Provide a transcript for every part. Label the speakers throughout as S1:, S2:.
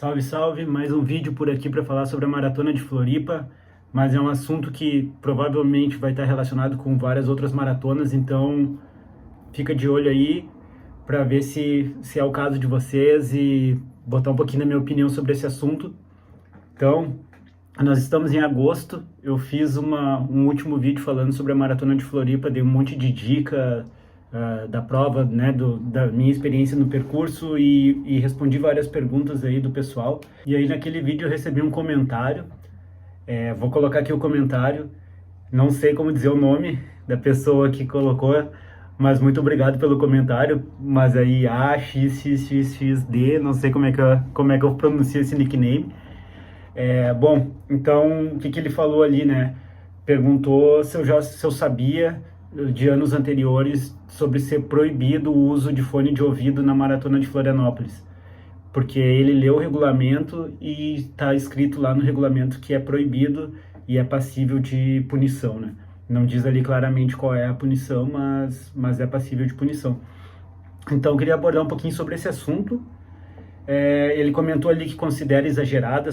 S1: Salve, salve! Mais um vídeo por aqui para falar sobre a Maratona de Floripa, mas é um assunto que provavelmente vai estar relacionado com várias outras maratonas, então fica de olho aí para ver se é o caso de vocês e botar um pouquinho da minha opinião sobre esse assunto. Então, nós estamos em agosto, eu fiz um último vídeo falando sobre a Maratona de Floripa, dei um monte de dica da prova, né, da minha experiência no percurso e respondi várias perguntas aí do pessoal. E aí naquele vídeo eu recebi um comentário, vou colocar aqui o comentário, não sei como dizer o nome da pessoa que colocou, mas muito obrigado pelo comentário, mas aí AXXXXD, não sei como é que eu pronuncio esse nickname. Bom, então o que ele falou ali, né? Perguntou se eu sabia de anos anteriores sobre ser proibido o uso de fone de ouvido na Maratona de Florianópolis, porque ele leu o regulamento e está escrito lá no regulamento que é proibido e é passível de punição, né? Não diz ali claramente qual é a punição, mas é passível de punição. Então eu queria abordar um pouquinho sobre esse assunto. Ele comentou ali que considera exagerado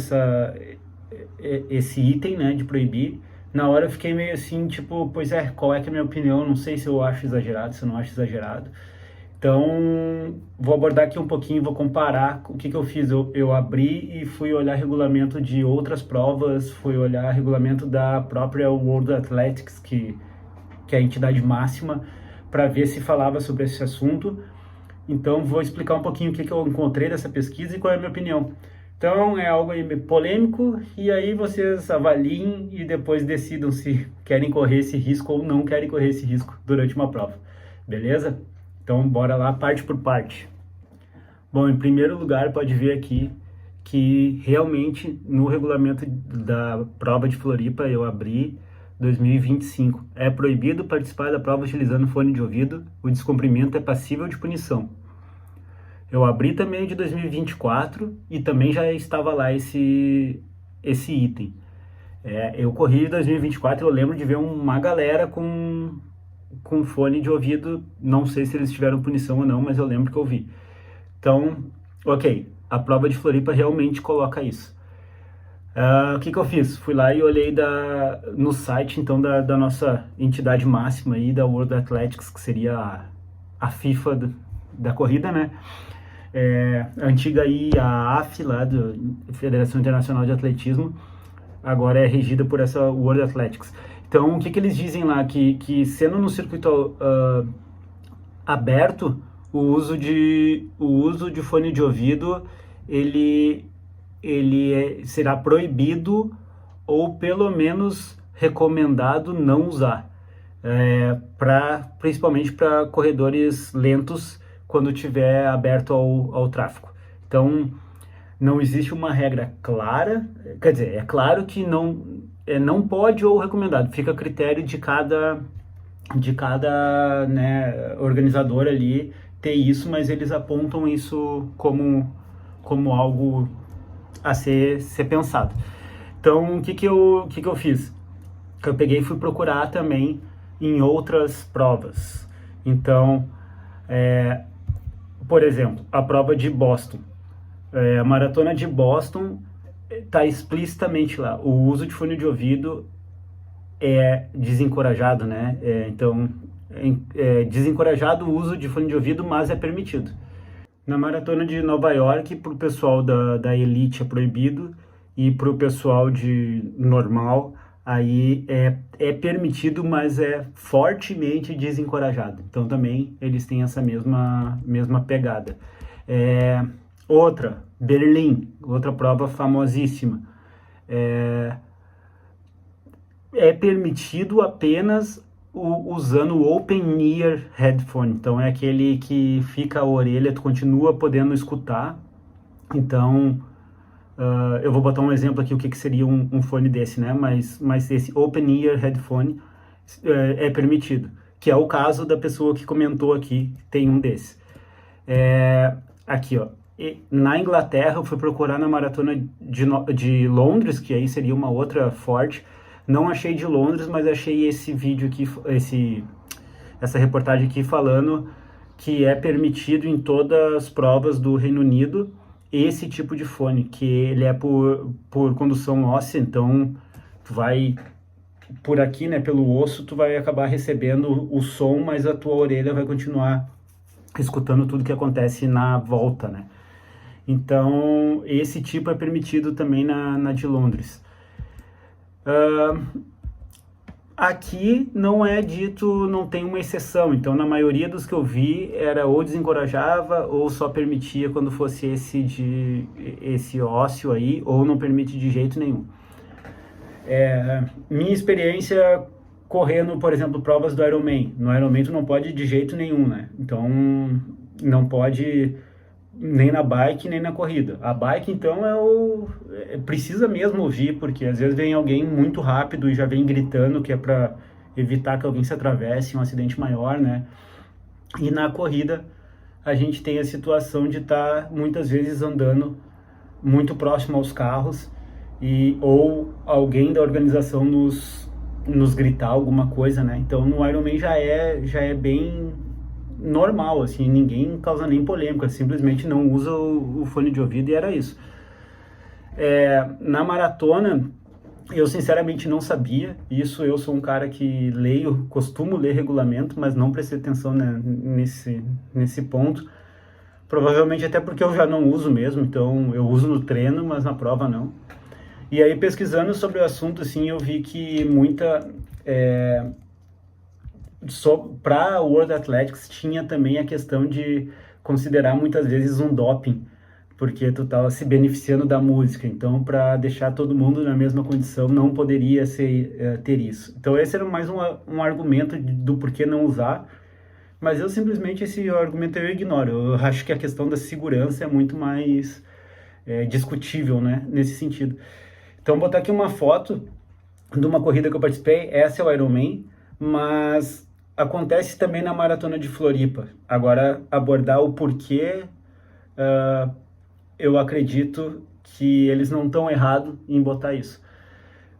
S1: esse item, né, de proibir. Na hora eu fiquei meio assim, tipo, qual é que é a minha opinião? Não sei se eu acho exagerado, se eu não acho exagerado. Então, vou abordar aqui um pouquinho, vou comparar o que eu fiz. Eu abri e fui olhar regulamento de outras provas, fui olhar regulamento da própria World Athletics, que é a entidade máxima, para ver se falava sobre esse assunto. Então, vou explicar um pouquinho o que eu encontrei dessa pesquisa e qual é a minha opinião. Então, é algo aí polêmico, e aí vocês avaliem e depois decidam se querem correr esse risco ou não querem correr esse risco durante uma prova. Beleza? Então, bora lá, parte por parte. Bom, em primeiro lugar, pode ver aqui que realmente no regulamento da prova de Floripa, eu abri 2025. É proibido participar da prova utilizando fone de ouvido, o descumprimento é passível de punição. Eu abri também de 2024 e também já estava lá esse item. Eu corri em 2024 e eu lembro de ver uma galera com fone de ouvido, não sei se eles tiveram punição ou não, mas eu lembro que eu vi. Então, ok, a prova de Floripa realmente coloca isso. O que eu fiz? Fui lá e olhei no site então da nossa entidade máxima aí, da World Athletics, que seria a FIFA da corrida, né? A antiga aí, a AF, lá da Federação Internacional de Atletismo, agora é regida por essa World Athletics. Então, o que eles dizem lá? Que sendo no circuito aberto, o uso de fone de ouvido, ele será proibido ou pelo menos recomendado não usar, principalmente para corredores lentos, quando estiver aberto ao tráfego. Então, não existe uma regra clara, quer dizer, é claro que não pode ou recomendado, fica a critério de cada né, organizador ali ter isso, mas eles apontam isso como algo a ser pensado. Então, o que eu fiz? Eu peguei e fui procurar também em outras provas. Então, por exemplo, a prova de Boston. A maratona de Boston está explicitamente lá. O uso de fone de ouvido é desencorajado, né? Então, desencorajado o uso de fone de ouvido, mas é permitido. Na maratona de Nova York, para o pessoal da elite é proibido, e para o pessoal de normal, aí é permitido, mas é fortemente desencorajado. Então também eles têm essa mesma pegada. Outra, Berlim, outra prova famosíssima. É permitido apenas usando o Open Ear Headphone. Então é aquele que fica a orelha, tu continua podendo escutar. Então, eu vou botar um exemplo aqui, o que seria um fone desse, né? Mas esse Open Ear Headphone é permitido, que é o caso da pessoa que comentou aqui, tem um desse. Aqui, ó. Na Inglaterra, eu fui procurar na maratona de Londres, que aí seria uma outra forte. Não achei de Londres, mas achei esse vídeo aqui, essa reportagem aqui falando que é permitido em todas as provas do Reino Unido esse tipo de fone, que ele é por condução óssea, então tu vai por aqui, né, pelo osso, tu vai acabar recebendo o som, mas a tua orelha vai continuar escutando tudo que acontece na volta, né? Então, esse tipo é permitido também na de Londres. Aqui não é dito, não tem uma exceção, então na maioria dos que eu vi era ou desencorajava ou só permitia quando fosse esse ósseo aí, ou não permite de jeito nenhum. Minha experiência correndo, por exemplo, provas do Ironman. No Ironman tu não pode de jeito nenhum, né? Então não pode nem na bike, nem na corrida. A bike, então, precisa mesmo ouvir, porque às vezes vem alguém muito rápido e já vem gritando, que é para evitar que alguém se atravesse, um acidente maior, né? E na corrida, a gente tem a situação de estar, muitas vezes, andando muito próximo aos carros, ou alguém da organização nos gritar alguma coisa, né? Então, no Ironman já é bem normal, assim, ninguém causa nem polêmica, simplesmente não usa o fone de ouvido e era isso. Na maratona, eu sinceramente não sabia, isso eu sou um cara que costumo ler regulamento, mas não prestei atenção, né, nesse ponto, provavelmente até porque eu já não uso mesmo, então eu uso no treino, mas na prova não. E aí pesquisando sobre o assunto, assim, eu vi que para o World Athletics tinha também a questão de considerar muitas vezes um doping, porque tu estava se beneficiando da música, então para deixar todo mundo na mesma condição não poderia ter isso. Então esse era mais um argumento do porquê não usar, mas eu simplesmente esse argumento eu ignoro. Eu acho que a questão da segurança é muito mais discutível, né, nesse sentido. Então vou botar aqui uma foto de uma corrida que eu participei, essa é o Ironman, mas acontece também na Maratona de Floripa. Agora, abordar o porquê, eu acredito que eles não estão errados em botar isso.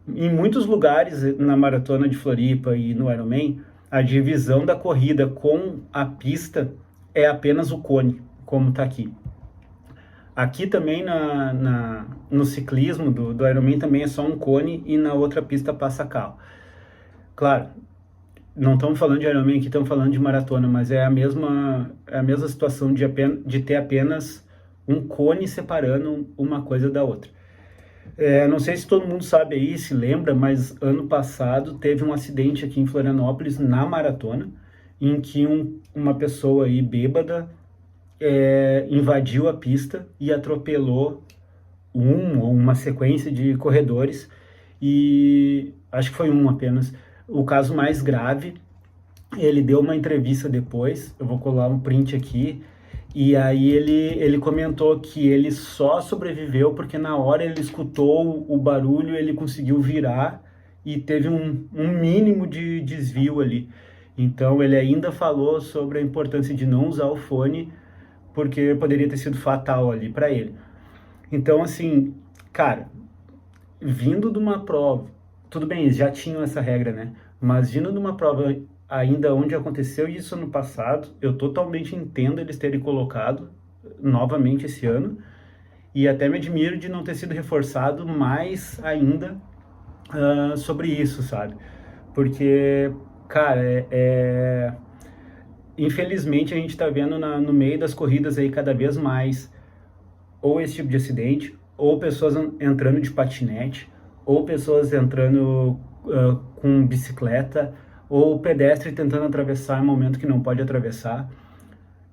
S1: Em muitos lugares na Maratona de Floripa e no Ironman, a divisão da corrida com a pista é apenas o cone, como está aqui. Aqui também no ciclismo do Ironman também é só um cone e na outra pista passa carro. Claro, não estamos falando de Ironman aqui, estamos falando de maratona, mas é a mesma situação de ter apenas um cone separando uma coisa da outra. Não sei se todo mundo sabe aí, se lembra, mas ano passado teve um acidente aqui em Florianópolis, na maratona, em que uma pessoa aí bêbada invadiu a pista e atropelou uma sequência de corredores, e acho que foi apenas. O caso mais grave, ele deu uma entrevista depois, eu vou colar um print aqui, e aí ele comentou que ele só sobreviveu porque na hora ele escutou o barulho, ele conseguiu virar e teve um mínimo de desvio ali. Então ele ainda falou sobre a importância de não usar o fone, porque poderia ter sido fatal ali para ele. Então, assim, cara, vindo de uma prova, tudo bem, eles já tinham essa regra, né? Mas vindo de uma prova ainda onde aconteceu isso no passado, eu totalmente entendo eles terem colocado novamente esse ano, e até me admiro de não ter sido reforçado mais ainda sobre isso, sabe? Porque, cara, infelizmente a gente está vendo no meio das corridas aí cada vez mais ou esse tipo de acidente, ou pessoas entrando de patinete, ou pessoas entrando com bicicleta, ou pedestre tentando atravessar em um momento que não pode atravessar.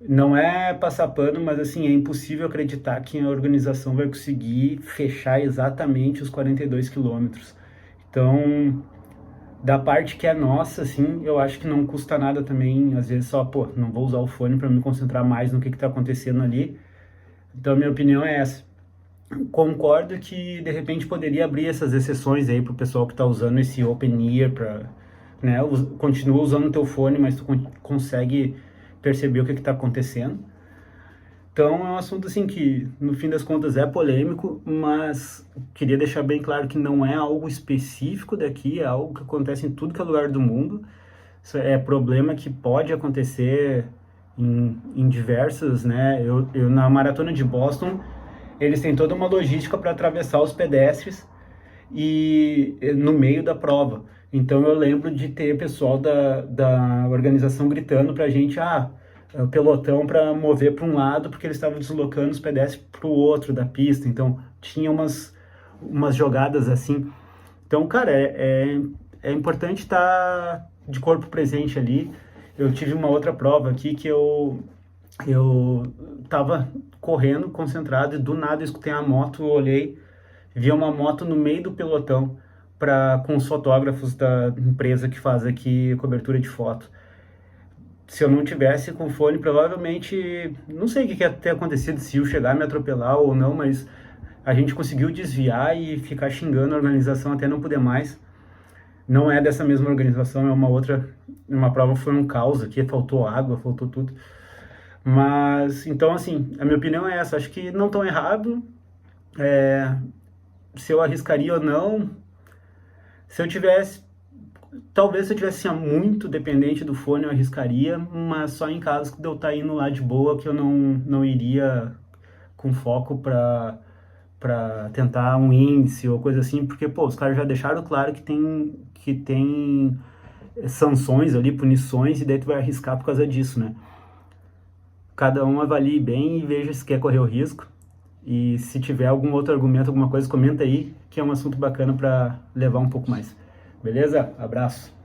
S1: Não é passar pano, mas assim, é impossível acreditar que a organização vai conseguir fechar exatamente os 42 quilômetros. Então, da parte que é nossa, assim, eu acho que não custa nada também, às vezes só, não vou usar o fone para me concentrar mais no que está acontecendo ali. Então, a minha opinião é essa. Concordo que, de repente, poderia abrir essas exceções aí para o pessoal que está usando esse open ear, né, continua usando o teu fone, mas tu consegue perceber o que está acontecendo. Então, é um assunto, assim, que, no fim das contas, é polêmico, mas queria deixar bem claro que não é algo específico daqui, é algo que acontece em tudo que é lugar do mundo. Isso é problema que pode acontecer em diversas, né? Eu na Maratona de Boston, eles têm toda uma logística para atravessar os pedestres e no meio da prova. Então eu lembro de ter pessoal da organização gritando pra gente, pelotão para mover para um lado, porque eles estavam deslocando os pedestres para o outro da pista. Então tinha umas jogadas assim. Então, cara, é importante estar de corpo presente ali. Eu tive uma outra prova aqui que eu tava correndo, concentrado, e do nada eu escutei a moto, eu olhei, vi uma moto no meio do pelotão com os fotógrafos da empresa que faz aqui cobertura de foto. Se eu não tivesse com fone, provavelmente, não sei o que ia ter acontecido, se eu chegar a me atropelar ou não, mas a gente conseguiu desviar e ficar xingando a organização até não poder mais. Não é dessa mesma organização, é uma outra, uma prova foi um caos aqui, faltou água, faltou tudo. Mas, então, assim, a minha opinião é essa, acho que não tão errado, se eu arriscaria ou não, se eu tivesse, talvez se eu tivesse assim, muito dependente do fone eu arriscaria, mas só em casos de eu estar indo lá de boa, que eu não iria com foco para tentar um índice ou coisa assim, porque, pô, os caras já deixaram claro que tem sanções ali, punições, e daí tu vai arriscar por causa disso, né? Cada um avalie bem e veja se quer correr o risco. E se tiver algum outro argumento, alguma coisa, comenta aí, que é um assunto bacana para levar um pouco mais. Beleza? Abraço.